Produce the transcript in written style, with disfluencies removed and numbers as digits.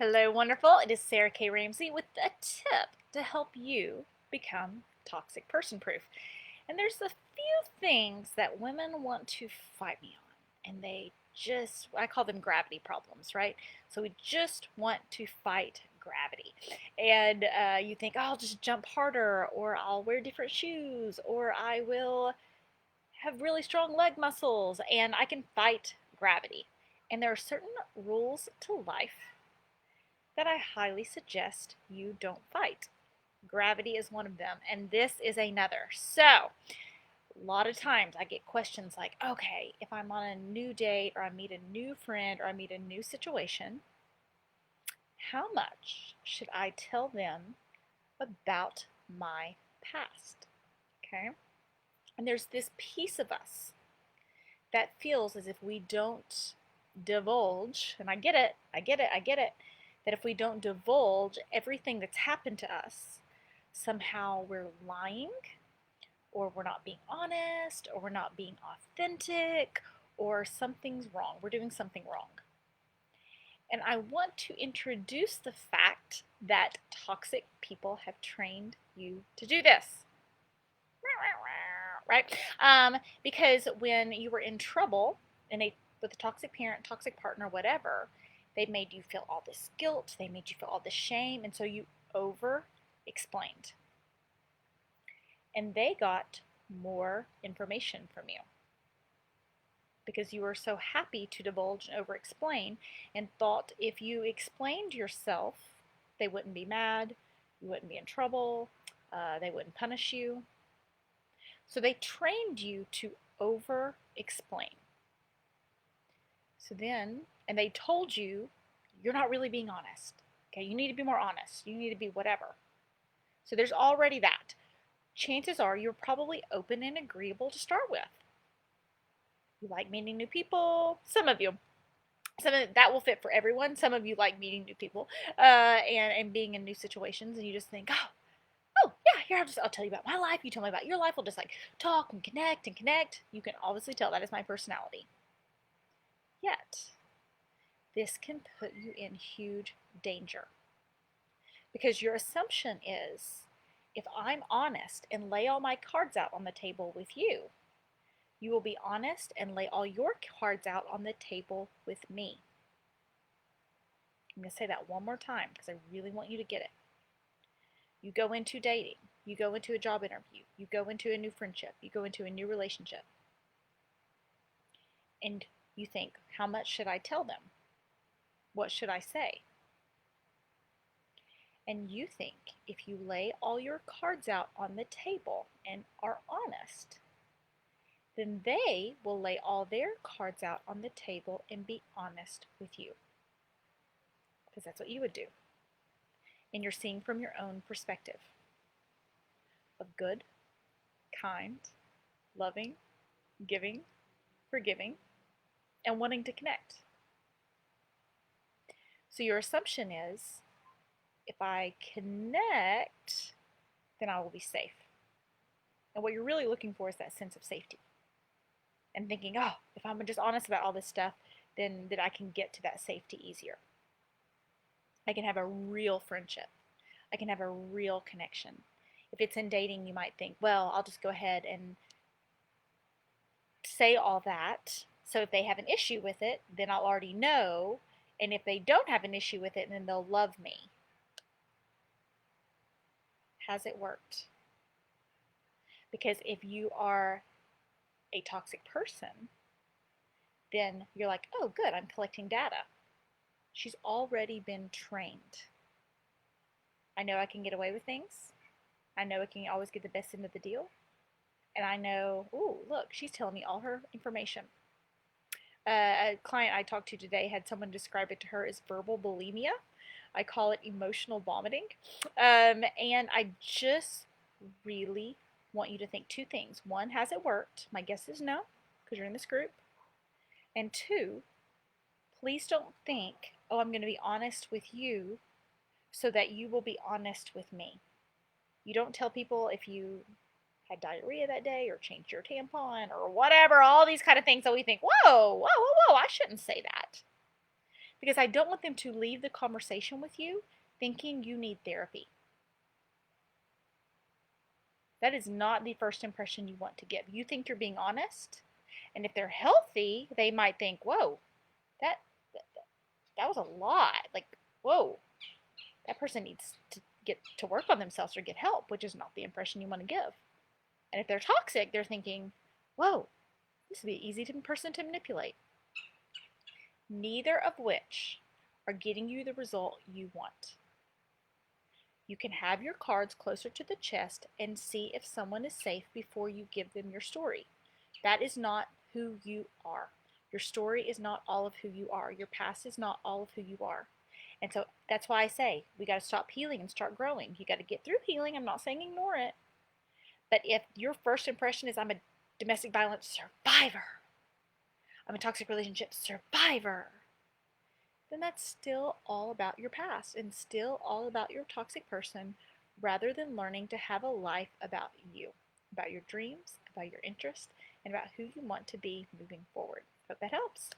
Hello, wonderful. It is Sarah K Ramsey with a tip to help you become toxic person proof. And there's a few things that women want to fight me on, and I call them gravity problems, right? So we just want to fight gravity. And you think, oh, I'll just jump harder, or I'll wear different shoes, or I will have really strong leg muscles, and I can fight gravity. And there are certain rules to life that I highly suggest you don't fight. Gravity is one of them, and this is another. So, a lot of times I get questions like, okay, if I'm on a new date or I meet a new friend or I meet a new situation, how much should I tell them about my past? Okay? And there's this piece of us that feels as if we don't divulge, and I get it, that if we don't divulge everything that's happened to us, somehow we're lying, or we're not being honest, or we're not being authentic, or something's wrong. We're doing something wrong. And I want to introduce the fact that toxic people have trained you to do this. Right? Because when you were in trouble with a toxic parent, toxic partner, whatever, they made you feel all this guilt, they made you feel all this shame, and so you over explained. And they got more information from you because you were so happy to divulge and over explain and thought if you explained yourself, they wouldn't be mad, you wouldn't be in trouble, they wouldn't punish you. So they trained you to over explain. So then, and they told you, you're not really being honest. Okay, you need to be more honest. You need to be whatever. So there's already that. Chances are you're probably open and agreeable to start with. You like meeting new people. Some of you. That will fit for everyone. Some of you like meeting new people and being in new situations, and you just think, oh yeah, here I'll tell you about my life. You tell me about your life. We'll just like talk and connect and connect. You can obviously tell that is my personality. Yet, this can put you in huge danger because your assumption is if I'm honest and lay all my cards out on the table with you, you will be honest and lay all your cards out on the table with me. I'm going to say that one more time because I really want you to get it. You go into dating, you go into a job interview, you go into a new friendship, you go into a new relationship, and you think, how much should I tell them? What should I say? And you think if you lay all your cards out on the table and are honest, then they will lay all their cards out on the table and be honest with you. Because that's what you would do. And you're seeing from your own perspective of good, kind, loving, giving, forgiving, and wanting to connect. So your assumption is, if I connect, then I will be safe. And what you're really looking for is that sense of safety. And thinking, oh, if I'm just honest about all this stuff, then I can get to that safety easier. I can have a real friendship. I can have a real connection. If it's in dating, you might think, well, I'll just go ahead and say all that. So if they have an issue with it, then I'll already know. And if they don't have an issue with it, then they'll love me. Has it worked? Because if you are a toxic person, then you're like, oh, good, I'm collecting data. She's already been trained. I know I can get away with things. I know I can always get the best end of the deal. And I know, ooh, look, she's telling me all her information. A client I talked to today had someone describe it to her as verbal bulimia. I call it emotional vomiting. And I just really want you to think two things. One, has it worked? My guess is no, because you're in this group. And two, please don't think, oh, I'm going to be honest with you so that you will be honest with me. You don't tell people if you had diarrhea that day or changed your tampon or whatever, all these kind of things that we think, whoa, I shouldn't say that. because I don't want them to leave the conversation with you thinking you need therapy. That is not the first impression you want to give. You think you're being honest, and if they're healthy, they might think, "Whoa, that that, that was a lot." Like, "Whoa, that person needs to get to work on themselves or get help," which is not the impression you want to give. And if they're toxic, they're thinking, "Whoa, this would be an easy person to manipulate." Neither of which are getting you the result you want. You can have your cards closer to the chest and see if someone is safe before you give them your story. That is not who you are. Your story is not all of who you are. Your past is not all of who you are. And so that's why I say we got to stop healing and start growing. You got to get through healing. I'm not saying ignore it. But if your first impression is I'm a domestic violence survivor, I'm a toxic relationship survivor, then that's still all about your past and still all about your toxic person rather than learning to have a life about you, about your dreams, about your interests, and about who you want to be moving forward. Hope that helps.